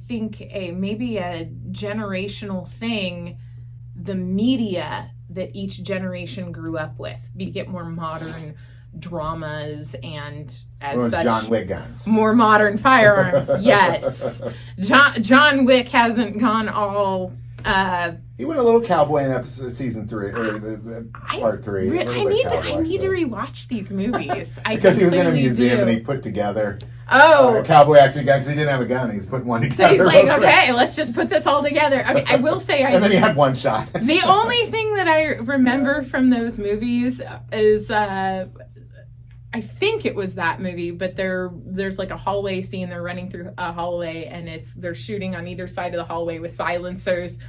think maybe a generational thing, the media that each generation grew up with. You get more modern dramas and as such John Wick guns. More modern firearms. Yes. John Wick hasn't gone all he went a little cowboy in episode season 3 or part 3. I need to rewatch these movies. Because he was in a museum and he put together a cowboy action gun because he didn't have a gun. He's putting one together. So he's like, okay, let's just put this all together. Okay, I will say, and then he had one shot. The only thing that I remember from those movies is. I think it was that movie, but there's like a hallway scene. They're running through a hallway, and they're shooting on either side of the hallway with silencers.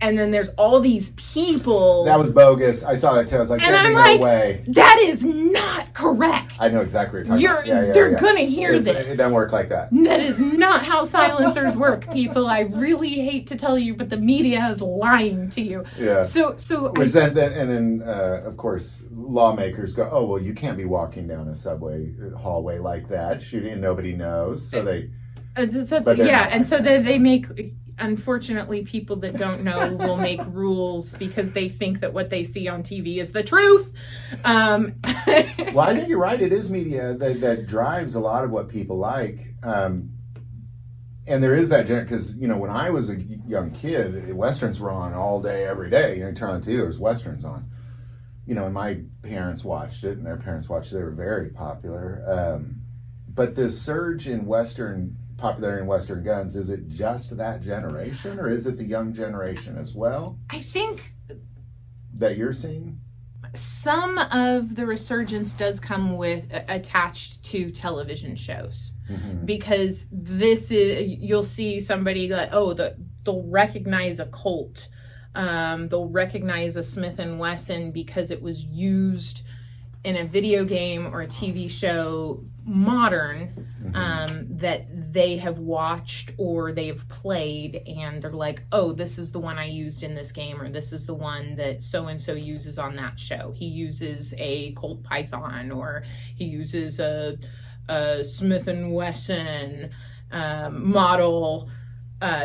And then there's all these people. That was bogus. I saw that too. I was like, and I'm like, no way. That is not correct. I know exactly what you're talking about. They're going to hear this. It doesn't work like that. That is not how silencers work, people. I really hate to tell you, but the media is lying to you. Yeah. So then, of course, lawmakers go, oh, well, you can't be walking down a subway hallway like that, shooting, and nobody knows. So they... and so they make... Unfortunately, people that don't know will make rules because they think that what they see on TV is the truth. Well, I think you're right. It is media that drives a lot of what people like. And there is that, because, when I was a young kid, Westerns were on all day, every day. You turn on the TV, there was Westerns on. And my parents watched it, and their parents watched it. They were very popular. But this surge in popularity in Western guns, is it just that generation, or is it the young generation as well? I think that you're seeing some of the resurgence does come with attached to television shows, because this is, you'll see somebody like, they'll recognize a Colt, they'll recognize a Smith & Wesson because it was used in a video game or a TV show, modern, that they have watched or they've played, and they're like, oh, this is the one I used in this game, or this is the one that so-and-so uses on that show. He uses a Colt Python, or he uses a Smith & Wesson model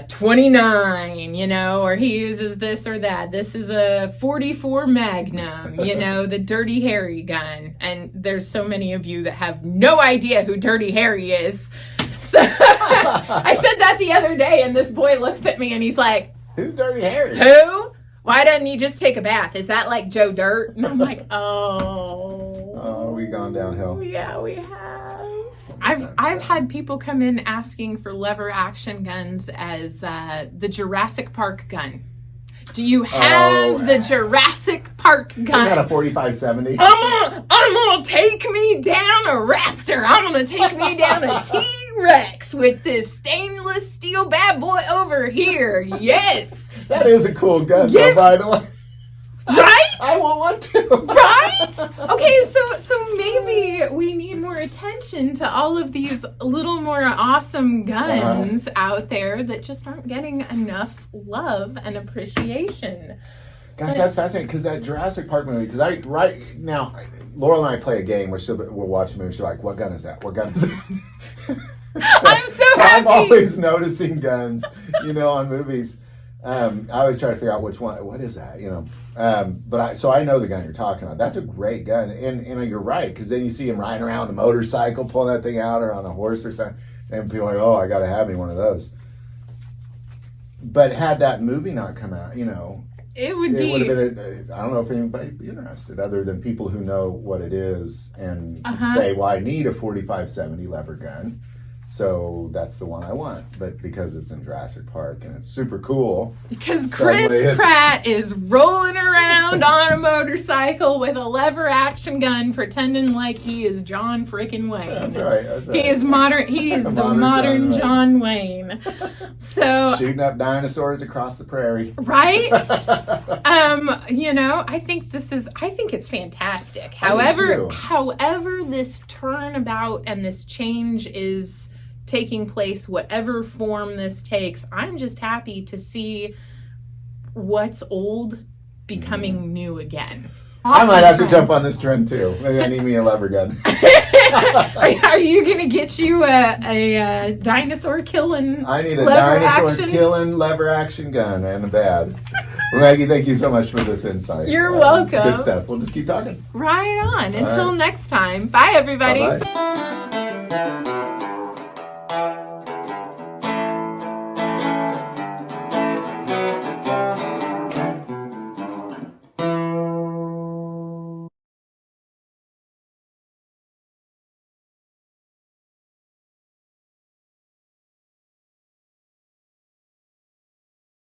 29, or he uses this or that. This is a 44 Magnum, the Dirty Harry gun. And there's so many of you that have no idea who Dirty Harry is. So I said that the other day, and this boy looks at me and he's like, who's Dirty Harry? Who? Why doesn't he just take a bath? Is that like Joe Dirt? And I'm like, oh, we've gone downhill. Yeah, we have. I've had people come in asking for lever action guns as the Jurassic Park gun. Do you have the Jurassic Park gun? You got a 4570. I'm gonna take me down a raptor. I'm gonna take me down a T-Rex with this stainless steel bad boy over here. Yes. That is a cool gun, though, by the way. Right? I want one too. Right? Okay, so maybe we need more attention to all of these little more awesome guns out there that just aren't getting enough love and appreciation. Gosh, that's fascinating, because that Jurassic Park movie, because right now, Laurel and I play a game where we'll watch a movie, she's like, what gun is that? What gun is that? I'm so happy. I'm always noticing guns, on movies. I always try to figure out which one, what is that, so I know the gun you're talking about. That's a great gun. And you're right, because then you see him riding around with a motorcycle, pulling that thing out, or on a horse or something. And people are like, oh, I got to have me one of those. But had that movie not come out, it would have been, I don't know if anybody would be interested, other than people who know what it is and say, well, I need a 4570 lever gun. So that's the one I want, but because it's in Jurassic Park and it's super cool. Because Chris Pratt is rolling around on a motorcycle with a lever action gun, pretending like he is John frickin' Wayne. That's right. He is modern. He is the modern John Wayne. So shooting up dinosaurs across the prairie. Right. I think it's fantastic. However, this turnabout and this change is taking place, whatever form this takes, I'm just happy to see what's old becoming new again. I might have to jump on this trend too. Maybe I need me a lever gun. Are you going to get you a dinosaur killing? I need a lever dinosaur action? Killing lever action gun and a bad. Well, Maggie, thank you so much for this insight. You're welcome. It's good stuff. We'll just keep talking. Right on. Until next time. Bye, everybody. Bye-bye.